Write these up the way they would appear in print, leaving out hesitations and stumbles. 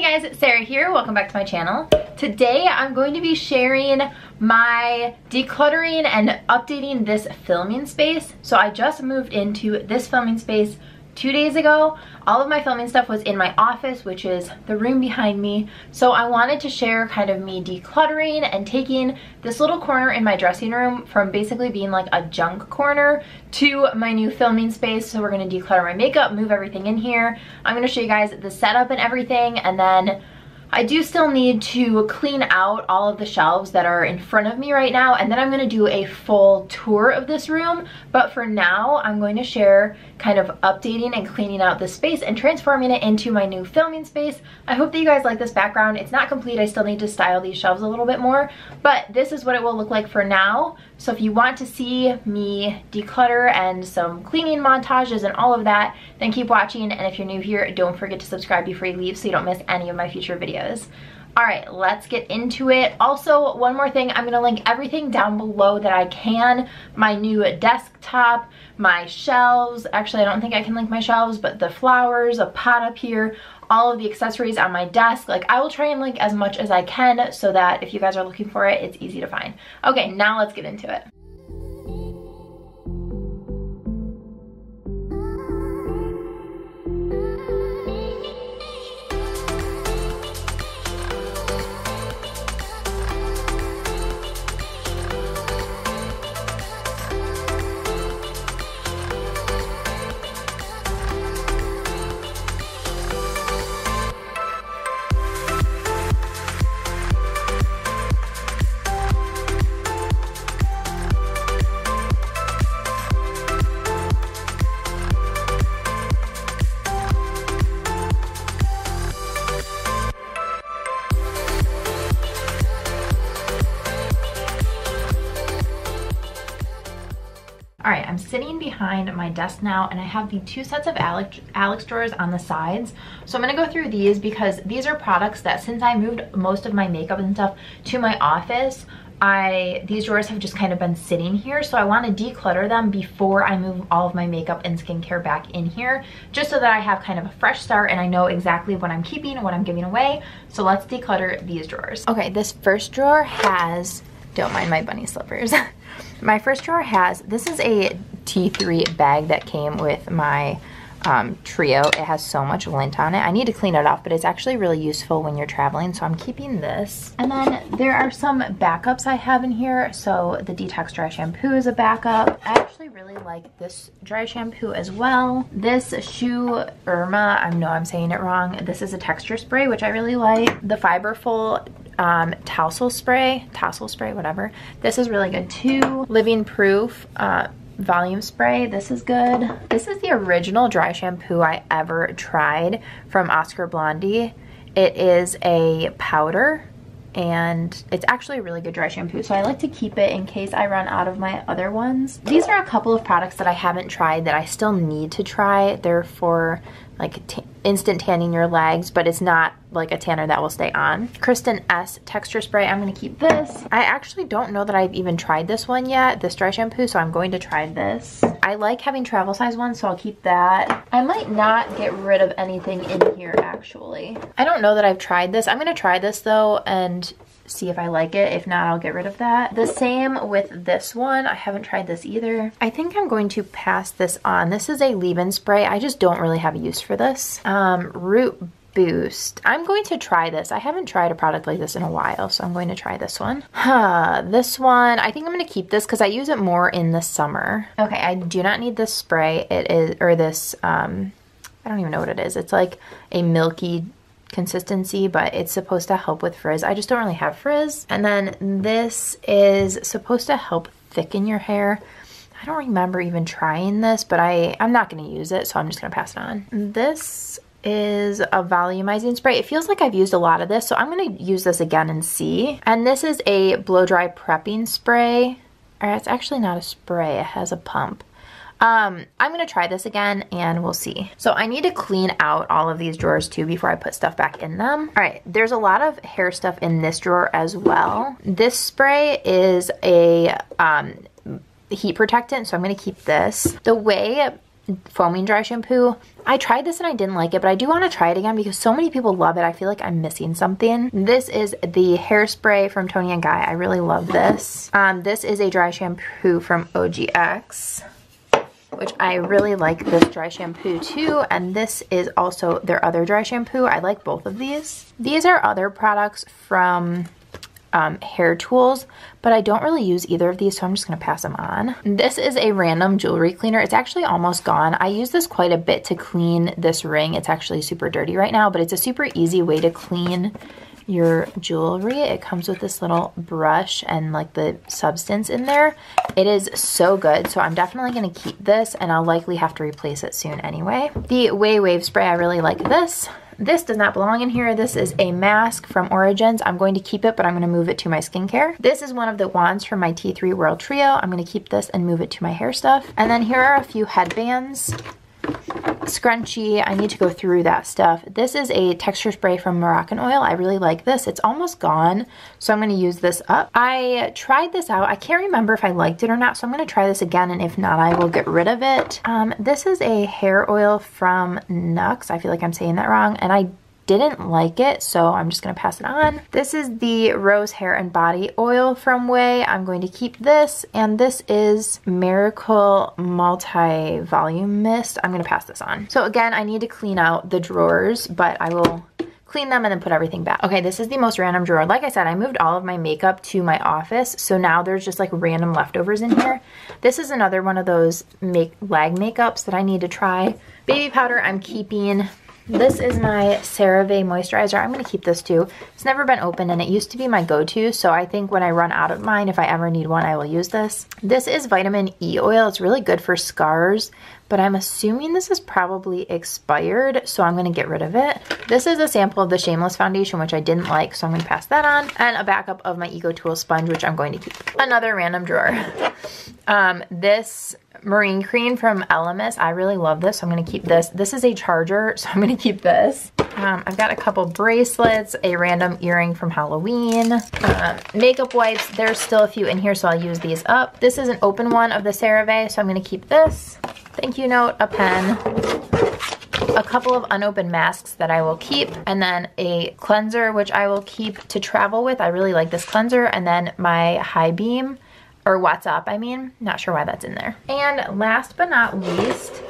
Hey guys, Sarah here. Welcome back to my channel. Today I'm going to be sharing my decluttering and updating this filming space. So I just moved into this filming space 2 days ago. All of my filming stuff was in my office, which is the room behind me. So I wanted to share kind of me decluttering and taking this little corner in my dressing room from basically being like a junk corner to my new filming space. So we're gonna declutter my makeup, move everything in here. I'm gonna show you guys the setup and everything, and then I do still need to clean out all of the shelves that are in front of me right now, and then I'm going to do a full tour of this room. But for now, I'm going to share kind of updating and cleaning out this space and transforming it into my new filming space. I hope that you guys like this background. It's not complete. I still need to style these shelves a little bit more, but this is what it will look like for now. So if you want to see me declutter and some cleaning montages and all of that, then keep watching. And if you're new here, don't forget to subscribe before you leave so you don't miss any of my future videos. All right, let's get into it. Also, one more thing, I'm gonna link everything down below that I can. My new desktop, my shelves. Actually, I don't think I can link my shelves, but the flowers, a pot up here, all of the accessories on my desk. Like, I will try and link as much as I can so that if you guys are looking for it, it's easy to find. Okay, now let's get into it. Alright, I'm sitting behind my desk now, and I have the two sets of Alex drawers on the sides. So I'm going to go through these because these are products that, since I moved most of my makeup and stuff to my office, these drawers have just kind of been sitting here. So I want to declutter them before I move all of my makeup and skincare back in here, just so that I have kind of a fresh start and I know exactly what I'm keeping and what I'm giving away. So let's declutter these drawers. Okay, this first drawer has, don't mind my bunny slippers. My first drawer has, this is a T3 bag that came with my trio. It has so much lint on it. I need to clean it off, but it's actually really useful when you're traveling, so I'm keeping this. And then there are some backups I have in here. So the Detox Dry Shampoo is a backup. I actually really like this dry shampoo as well. This Shoe Irma, I know I'm saying it wrong. This is a texture spray, which I really like. The Fiberful tassel spray, whatever. This is really good too. Living Proof volume spray. This is good. This is the original dry shampoo I ever tried from Oscar Blondie. It is a powder, and it's actually a really good dry shampoo, so I like to keep it in case I run out of my other ones. These are a couple of products that I haven't tried that I still need to try. They're for like instant tanning your legs, but it's not like a tanner that will stay on. Kristen S texture spray, I'm gonna keep this. I actually don't know that I've even tried this one yet, this dry shampoo, so I'm going to try this. I like having travel size ones, so I'll keep that. I might not get rid of anything in here actually. I don't know that I've tried this. I'm gonna try this though and see if I like it. If not, I'll get rid of that. The same with this one. I haven't tried this either. I think I'm going to pass this on. This is a leave-in spray. I just don't really have a use for this. Root Boost. I'm going to try this. I haven't tried a product like this in a while, so I'm going to try this one. This one, I think I'm going to keep this because I use it more in the summer. Okay, I do not need this spray. It is, or this, I don't even know what it is. It's like a milky consistency, but it's supposed to help with frizz. I just don't really have frizz. And then this is supposed to help thicken your hair. I don't remember even trying this, but I'm not going to use it, so I'm just going to pass it on. This is a volumizing spray. It feels like I've used a lot of this, so I'm going to use this again and see. And this is a blow dry prepping spray. Or it's actually not a spray, it has a pump. I'm gonna try this again and we'll see. So I need to clean out all of these drawers too before I put stuff back in them. All right, there's a lot of hair stuff in this drawer as well. This spray is a heat protectant, so I'm gonna keep this. The way foaming dry shampoo. I tried this and I didn't like it, but I do want to try it again because so many people love it. I feel like I'm missing something. This is the hairspray from Toni & Guy. I really love this. This is a dry shampoo from OGX, which I really like this dry shampoo too. And this is also their other dry shampoo. I like both of these. These are other products from Hair Tools, but I don't really use either of these, so I'm just gonna pass them on. This is a random jewelry cleaner. It's actually almost gone. I use this quite a bit to clean this ring. It's actually super dirty right now, but it's a super easy way to clean your jewelry. It comes with this little brush and like the substance in there. It is so good, so I'm definitely gonna keep this, and I'll likely have to replace it soon anyway. The Wave Spray, I really like this. This does not belong in here. This is a mask from Origins. I'm going to keep it, but I'm going to move it to my skincare. This is one of the wands from my T3 World Trio. I'm going to keep this and move it to my hair stuff. And then here are a few headbands. Scrunchie, I need to go through that stuff. This is a texture spray from Moroccan Oil. I really like this. It's almost gone, so I'm going to use this up. I tried this out. I can't remember if I liked it or not, so I'm going to try this again, and if not, I will get rid of it. This is a hair oil from Nux. I feel like I'm saying that wrong, and I didn't like it, so I'm just gonna pass it on. This is the Rose Hair and Body Oil from Way. I'm going to keep this, and this is Miracle Multi-Volume Mist. I'm gonna pass this on. So again, I need to clean out the drawers, but I will clean them and then put everything back. Okay, this is the most random drawer. Like I said, I moved all of my makeup to my office, so now there's just like random leftovers in here. This is another one of those lag makeups that I need to try. Baby powder, I'm keeping. This is my CeraVe moisturizer. I'm going to keep this too. It's never been opened, and it used to be my go-to, so I think when I run out of mine, if I ever need one, I will use this. This is vitamin E oil. It's really good for scars, but I'm assuming this is probably expired, so I'm going to get rid of it. This is a sample of the Shameless foundation, which I didn't like, so I'm going to pass that on, and a backup of my Ego Tool sponge, which I'm going to keep. Another random drawer. This Marine Cream from Elemis. I really love this, so I'm going to keep this. This is a charger, so I'm going to keep this. I've got a couple bracelets, a random earring from Halloween, makeup wipes. There's still a few in here, so I'll use these up. This is an open one of the CeraVe, so I'm going to keep this. Thank you note, a pen, a couple of unopened masks that I will keep, and then a cleanser, which I will keep to travel with. I really like this cleanser, and then my High Beam, or What's Up, I mean. Not sure why that's in there. And last but not least,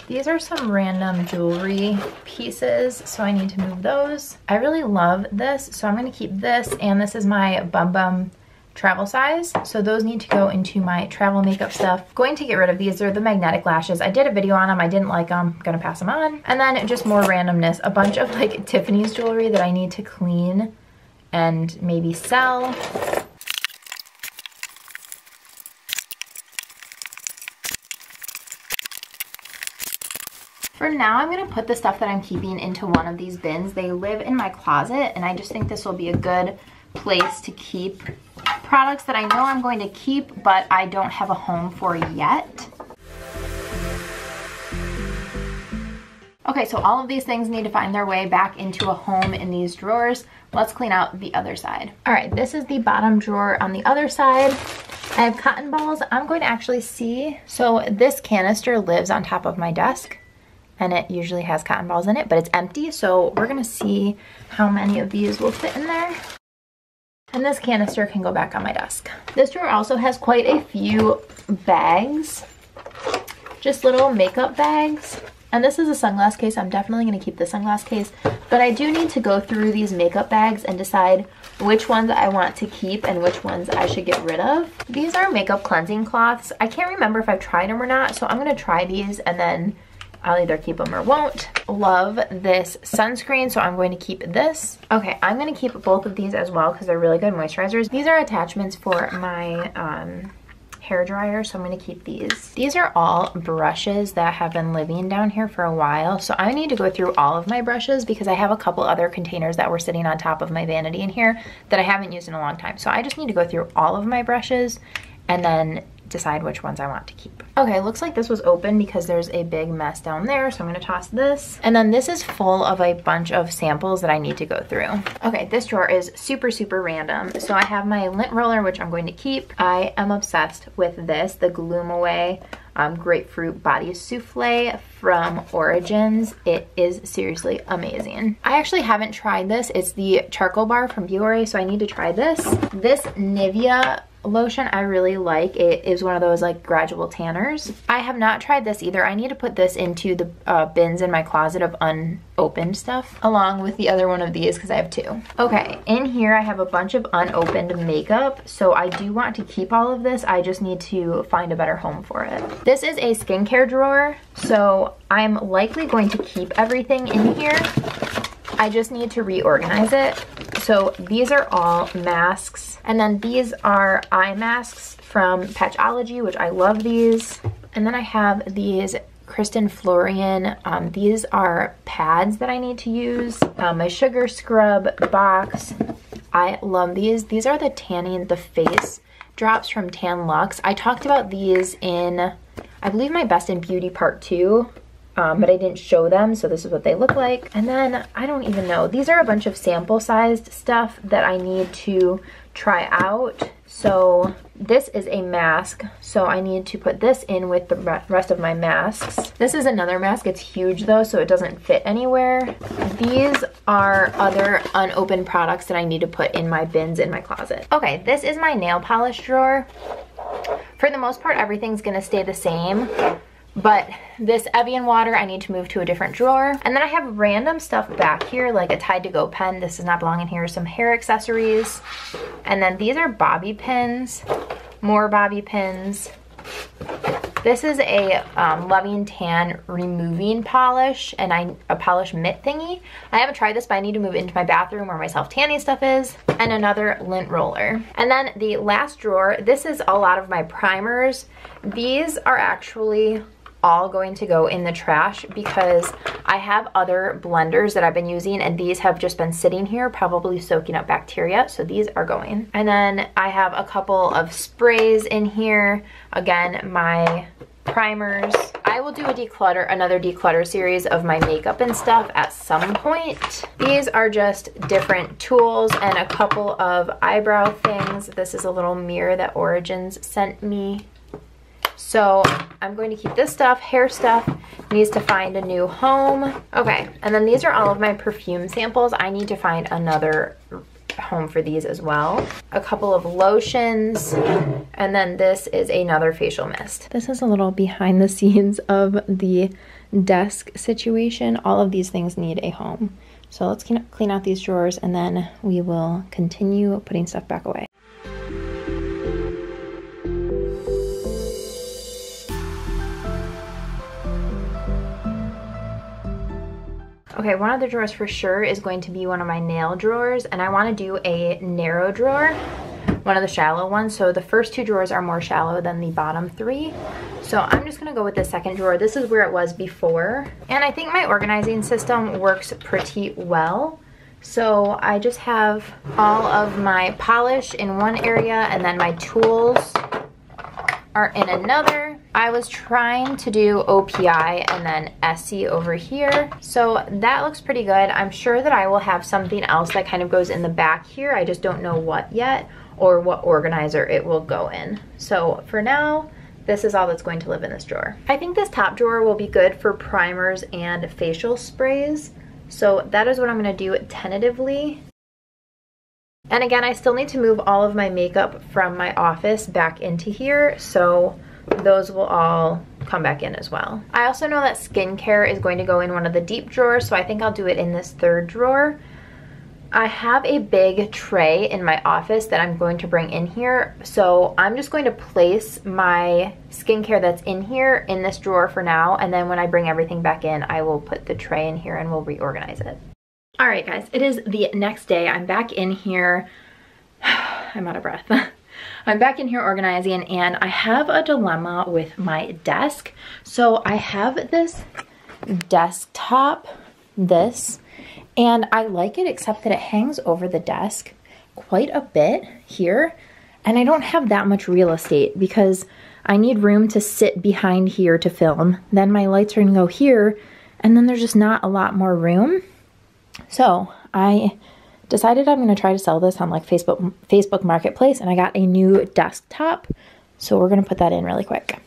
these are some random jewelry pieces, so I need to move those. I really love this, so I'm going to keep this, and this is my Bum Bum travel size, so those need to go into my travel makeup stuff. Going to get rid of these. They're the magnetic lashes. I did a video on them. I didn't like them. Gonna pass them on. And then just more randomness. A bunch of like Tiffany's jewelry that I need to clean and maybe sell. For now, I'm gonna put the stuff that I'm keeping into one of these bins. They live in my closet, and I just think this will be a good place to keep products that I know I'm going to keep, but I don't have a home for yet. Okay, so all of these things need to find their way back into a home in these drawers. Let's clean out the other side. All right, this is the bottom drawer on the other side. I have cotton balls. I'm going to actually see. So this canister lives on top of my desk, and it usually has cotton balls in it, but it's empty. So we're gonna see how many of these will fit in there. And this canister can go back on my desk. This drawer also has quite a few bags, just little makeup bags. And this is a sunglass case. I'm definitely gonna keep the sunglass case, but I do need to go through these makeup bags and decide which ones I want to keep and which ones I should get rid of. These are makeup cleansing cloths. I can't remember if I've tried them or not, so I'm gonna try these and then I'll either keep them or won't. Love this sunscreen, so I'm going to keep this. Okay, I'm going to keep both of these as well because they're really good moisturizers. These are attachments for my hair dryer, so I'm going to keep these. These are all brushes that have been living down here for a while, so I need to go through all of my brushes because I have a couple other containers that were sitting on top of my vanity in here that I haven't used in a long time. So I just need to go through all of my brushes and then decide which ones I want to keep. Okay, looks like this was open because there's a big mess down there, so I'm gonna toss this. And then this is full of a bunch of samples that I need to go through. Okay, this drawer is super, super random. So I have my lint roller, which I'm going to keep. I am obsessed with this, the Gloom Away grapefruit body souffle from Origins. It is seriously amazing. I actually haven't tried this. It's the charcoal bar from JOUER, so I need to try this. This Nivea lotion I really like. It is one of those like gradual tanners. I have not tried this either. I need to put this into the bins in my closet of unopened stuff, along with the other one of these because I have two. Okay, in here I have a bunch of unopened makeup, so I do want to keep all of this. I just need to find a better home for it. This is a skincare drawer, so I'm likely going to keep everything in here. I just need to reorganize it. So these are all masks, and then these are eye masks from Patchology, which I love these. And then I have these Kristen Florian. These are pads that I need to use. My sugar scrub box. I love these. These are the tanning, the face drops from Tan Luxe. I talked about these in, I believe, my Best in Beauty Part 2. But I didn't show them, so this is what they look like. And then, I don't even know. These are a bunch of sample-sized stuff that I need to try out. So this is a mask, so I need to put this in with the rest of my masks. This is another mask. It's huge though, so it doesn't fit anywhere. These are other unopened products that I need to put in my bins in my closet. Okay, this is my nail polish drawer. For the most part, everything's gonna stay the same. But this Evian water, I need to move to a different drawer. And then I have random stuff back here, like a Tide to Go pen. This does not belong in here. Some hair accessories. And then these are bobby pins. More bobby pins. This is a Loving Tan removing polish, and a polish mitt thingy. I haven't tried this, but I need to move into my bathroom where my self-tanning stuff is. And another lint roller. And then the last drawer, this is a lot of my primers. These are actually all going to go in the trash because I have other blenders that I've been using, and these have just been sitting here probably soaking up bacteria, so these are going. And then I have a couple of sprays in here. Again, my primers. I will do another declutter series of my makeup and stuff at some point. These are just different tools and a couple of eyebrow things. This is a little mirror that Origins sent me. So I'm going to keep this stuff. Hair stuff needs to find a new home. Okay, and then these are all of my perfume samples. I need to find another home for these as well. A couple of lotions, and then this is another facial mist. This is a little behind the scenes of the desk situation. All of these things need a home. So let's clean out these drawers, and then we will continue putting stuff back away. Okay, one of the drawers for sure is going to be one of my nail drawers, and I want to do a narrow drawer, one of the shallow ones. So the first two drawers are more shallow than the bottom three. So I'm just gonna go with the second drawer. This is where it was before. And I think my organizing system works pretty well. So I just have all of my polish in one area, and then my tools are in another. I was trying to do OPI and then Essie over here. So that looks pretty good. I'm sure that I will have something else that kind of goes in the back here. I just don't know what yet, or what organizer it will go in. So for now, this is all that's going to live in this drawer. I think this top drawer will be good for primers and facial sprays. So that is what I'm gonna do tentatively. And again, I still need to move all of my makeup from my office back into here, so those will all come back in as well. I also know that skincare is going to go in one of the deep drawers, so I think I'll do it in this third drawer. I have a big tray in my office that I'm going to bring in here, so I'm just going to place my skincare that's in here in this drawer for now, and then when I bring everything back in, I will put the tray in here and we'll reorganize it. All right, guys, it is the next day. I'm back in here. I'm out of breath. I'm back in here organizing, and I have a dilemma with my desk. So I have this desktop, and I like it except that it hangs over the desk quite a bit here, and I don't have that much real estate because I need room to sit behind here to film. Then my lights are gonna go here, and then there's just not a lot more room. So I decided I'm going to try to sell this on like Facebook Marketplace, and I got a new desktop. So we're going to put that in really quick.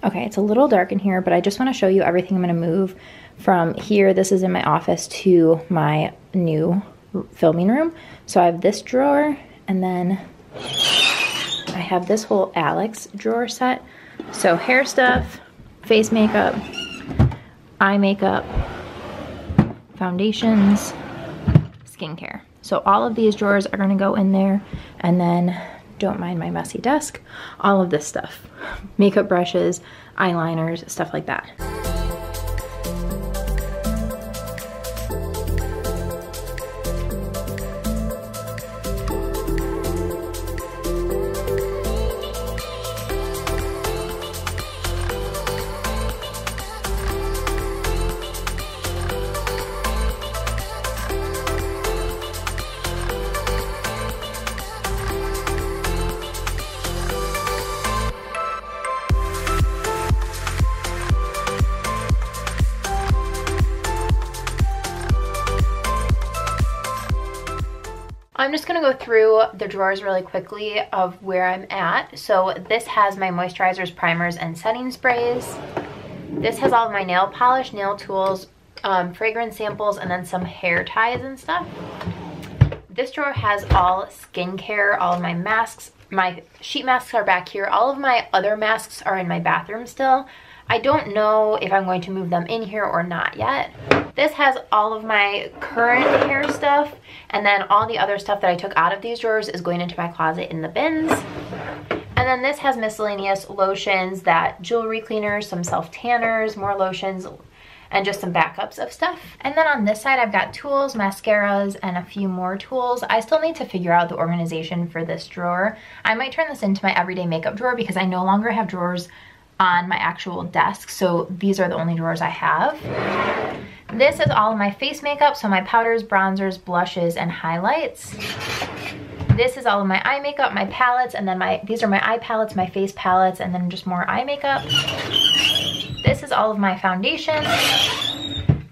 Okay, it's a little dark in here, but I just want to show you everything I'm going to move from here. This is in my office to my new filming room. So I have this drawer, and then I have this whole Alex drawer set. So hair stuff, face makeup, eye makeup, foundations, skincare. So all of these drawers are going to go in there, and then don't mind my messy desk, all of this stuff, makeup brushes, eyeliners, stuff like that. I'm just gonna go through the drawers really quickly of where I'm at. So this has my moisturizers, primers, and setting sprays. This has all of my nail polish, nail tools, fragrance samples, and then some hair ties and stuff. This drawer has all skincare, all of my masks. My sheet masks are back here. All of my other masks are in my bathroom still. I don't know if I'm going to move them in here or not yet. This has all of my current hair stuff, and then all the other stuff that I took out of these drawers is going into my closet in the bins. And then this has miscellaneous lotions, that jewelry cleaners, some self-tanners, more lotions, and just some backups of stuff. And then on this side, I've got tools, mascaras, and a few more tools. I still need to figure out the organization for this drawer. I might turn this into my everyday makeup drawer because I no longer have drawers on my actual desk, so these are the only drawers I have. This is all of my face makeup, so my powders, bronzers, blushes, and highlights. This is all of my eye makeup, my palettes, and then these are my eye palettes, my face palettes, and then just more eye makeup. This is all of my foundation.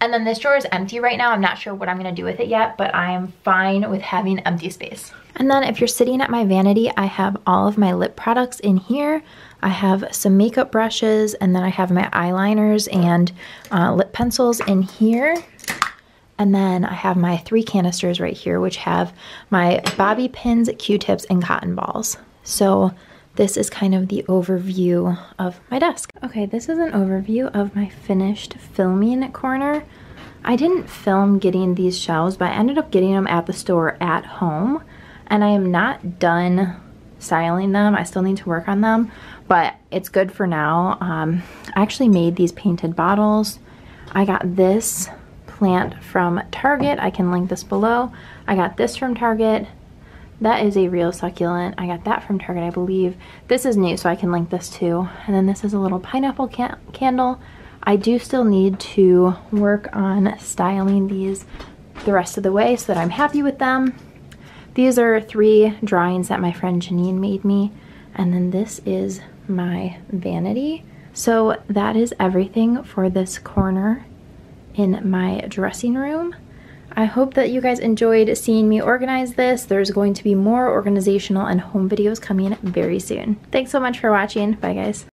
And then this drawer is empty right now. I'm not sure what I'm gonna do with it yet, but I am fine with having empty space. And then if you're sitting at my vanity, I have all of my lip products in here. I have some makeup brushes, and then I have my eyeliners and lip pencils in here. And then I have my 3 canisters right here, which have my bobby pins, Q-tips, and cotton balls. So this is kind of the overview of my desk. Okay, this is an overview of my finished filming corner. I didn't film getting these shelves, but I ended up getting them at the store at home, and I am not done styling them. I still need to work on them, but it's good for now. I actually made these painted bottles. I got this plant from Target. I can link this below. I got this from Target. That is a real succulent. I got that from Target, I believe. This is new, so I can link this too. And then this is a little pineapple candle. I do still need to work on styling these the rest of the way so that I'm happy with them. These are 3 drawings that my friend Janine made me. And then this is my vanity. So that is everything for this corner in my dressing room. I hope that you guys enjoyed seeing me organize this. There's going to be more organizational and home videos coming very soon. Thanks so much for watching. Bye guys.